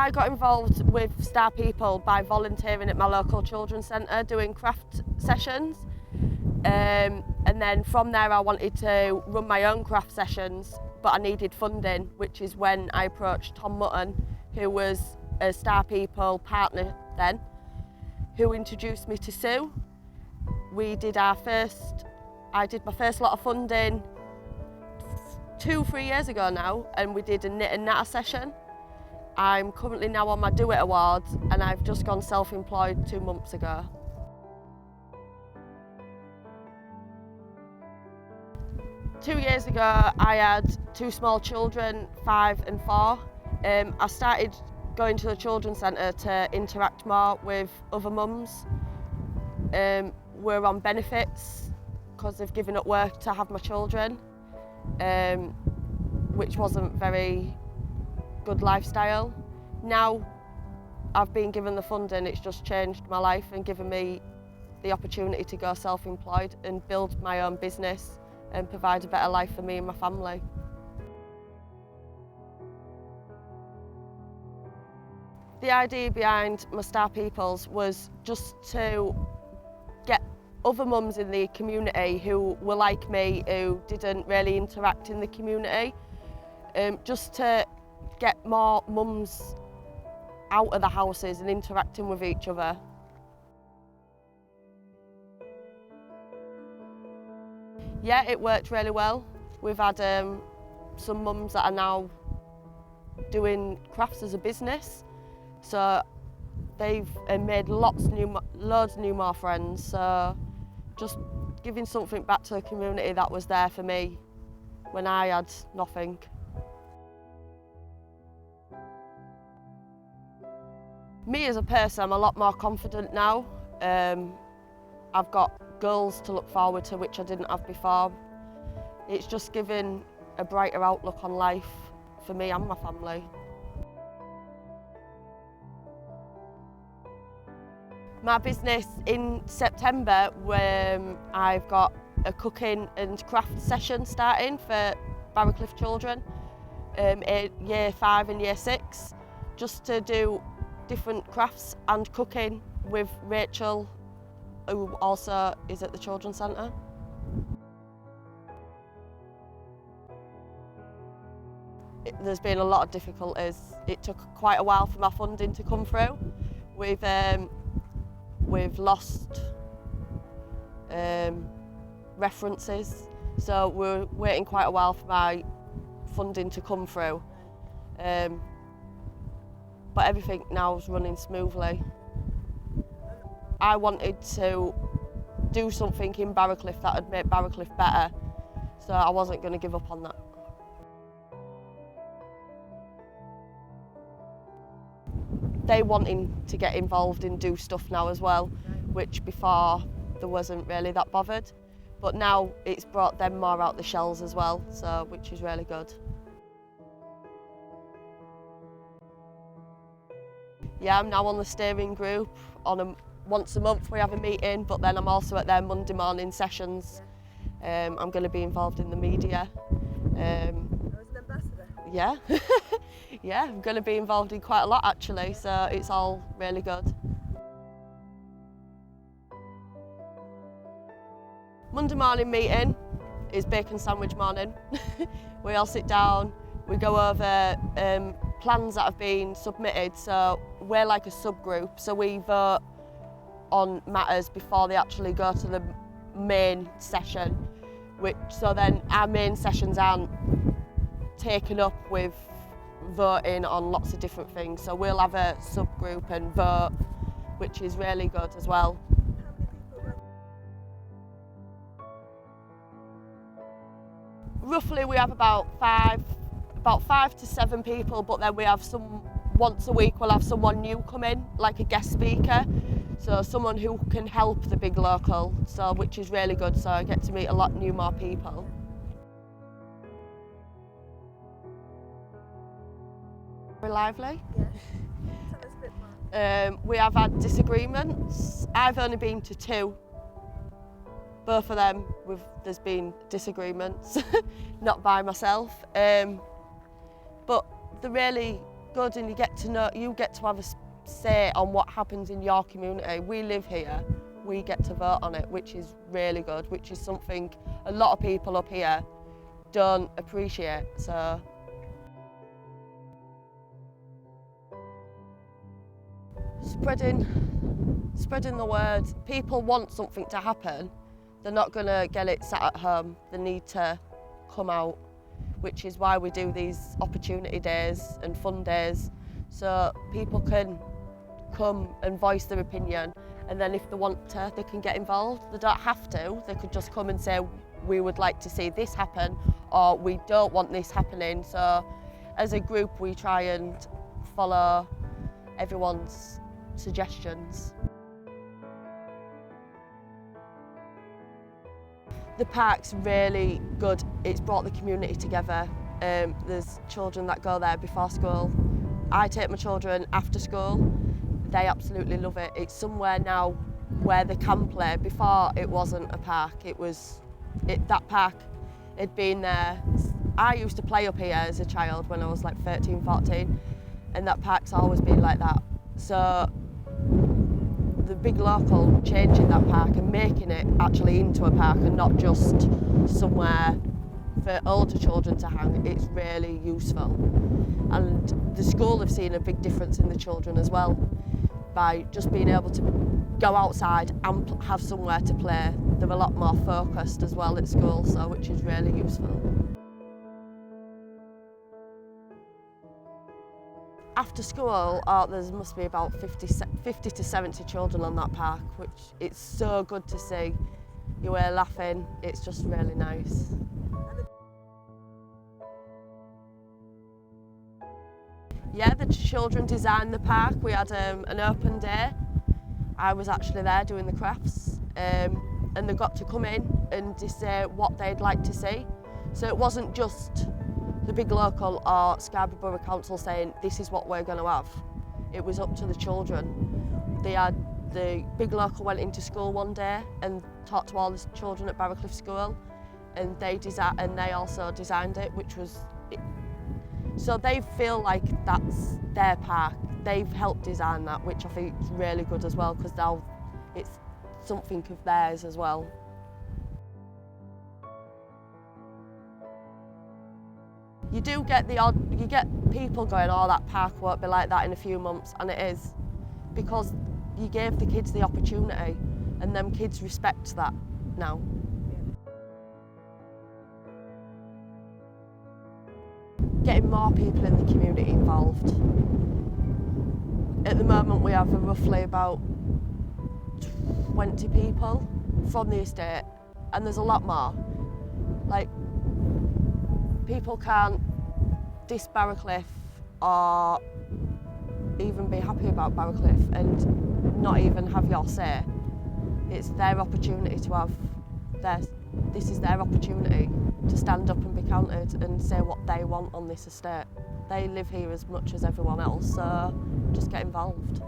I got involved with Star People by volunteering at my local children's centre doing craft sessions. And then from there I wanted to run my own craft sessions, but I needed funding, which is when I approached Tom Mutton, who was a Star People partner then, who introduced me to Sue. I did my first lot of funding 2-3 years ago now, and we did a knit and natter session. I'm currently now on my Do It Awards, and I've just gone self-employed 2 months ago. Two years ago, I had 2 small children, 5 and 4. I started going to the children's centre to interact more with other mums. We're on benefits because of giving up work to have my children, which wasn't very good lifestyle. Now I've been given the funding, it's just changed my life and given me the opportunity to go self-employed and build my own business and provide a better life for me and my family. The idea behind my Star Peoples was just to get other mums in the community who were like me, who didn't really interact in the community, just to get more mums out of the houses and interacting with each other. Yeah, it worked really well. We've had some mums that are now doing crafts as a business, so they've made loads new more friends. So just giving something back to the community that was there for me when I had nothing. Me as a person, I'm a lot more confident now. I've got goals to look forward to which I didn't have before. It's just giving a brighter outlook on life for me and my family. My business in September, I've got a cooking and craft session starting for Barrowcliff children, year 5 and year 6, just to do different crafts and cooking with Rachel, who also is at the children's centre. There's been a lot of difficulties. It took quite a while for my funding to come through. We've lost references, so we're waiting quite a while for my funding to come through. But everything now is running smoothly. I wanted to do something in Barrowcliff that would make Barrowcliff better, so I wasn't going to give up on that. They're wanting to get involved and do stuff now as well, which before there wasn't really that bothered. But now it's brought them more out the shells as well, so which is really good. Yeah, I'm now on the steering group. Once a month we have a meeting, but then I'm also at their Monday morning sessions. I'm going to be involved in the media. As an ambassador? Yeah, yeah, I'm going to be involved in quite a lot actually, so it's all really good. Monday morning meeting is bacon sandwich morning. We all sit down, we go over plans that have been submitted, so we're like a subgroup, so we vote on matters before they actually go to the main session, so then our main sessions aren't taken up with voting on lots of different things, so we'll have a subgroup and vote, which is really good as well. Roughly we have about 5 to 7 people, but then we have once a week we'll have someone new come in, like a guest speaker, so someone who can help the Big Local, so which is really good, so I get to meet a lot more people. We're lively. Yeah. Tell us a bit more. We have had disagreements. I've only been to 2. Both of them, there's been disagreements, not by myself. But they're really good, and you get to have a say on what happens in your community. We live here, we get to vote on it, which is really good, which is something a lot of people up here don't appreciate. So spreading the word. People want something to happen. They're not going to get it sat at home. They need to come out, which is why we do these opportunity days and fun days, so people can come and voice their opinion, and then if they want to, they can get involved. They don't have to. They could just come and say, we would like to see this happen, or we don't want this happening. So as a group, we try and follow everyone's suggestions. The park's really good. It's brought the community together. There's children that go there before school. I take my children after school. They absolutely love it. It's somewhere now where they can play. Before it wasn't a park. That park had been there. I used to play up here as a child when I was like 13, 14, and that park's always been like that. So the Big Local changing that park and making it actually into a park and not just somewhere for older children to hang, it's really useful. And the school have seen a big difference in the children as well by just being able to go outside and have somewhere to play. They're a lot more focused as well at school, so which is really useful. After school, there must be about 50 to 70 children on that park, which it's so good to see. You were laughing, it's just really nice. Yeah, the children designed the park. We had an open day. I was actually there doing the crafts, and they got to come in and say what they'd like to see. So it wasn't just the Big Local or Scarborough Borough Council saying this is what we're going to have. It was up to the children. The Big Local went into school one day and talked to all the children at Barrowcliff School, and they also designed it, which was so they feel like that's their park. They've helped design that, which I think is really good as well, because now it's something of theirs as well. You do get you get people going, oh, that park won't be like that in a few months, and it is, because you gave the kids the opportunity, and them kids respect that now. Getting more people in the community involved. At the moment we have roughly about 20 people from the estate, and there's a lot more. Like, people can't diss Barrowcliff or even be happy about Barrowcliff and not even have your say. It's their opportunity to have this is their opportunity to stand up and be counted and say what they want on this estate. They live here as much as everyone else, so just get involved.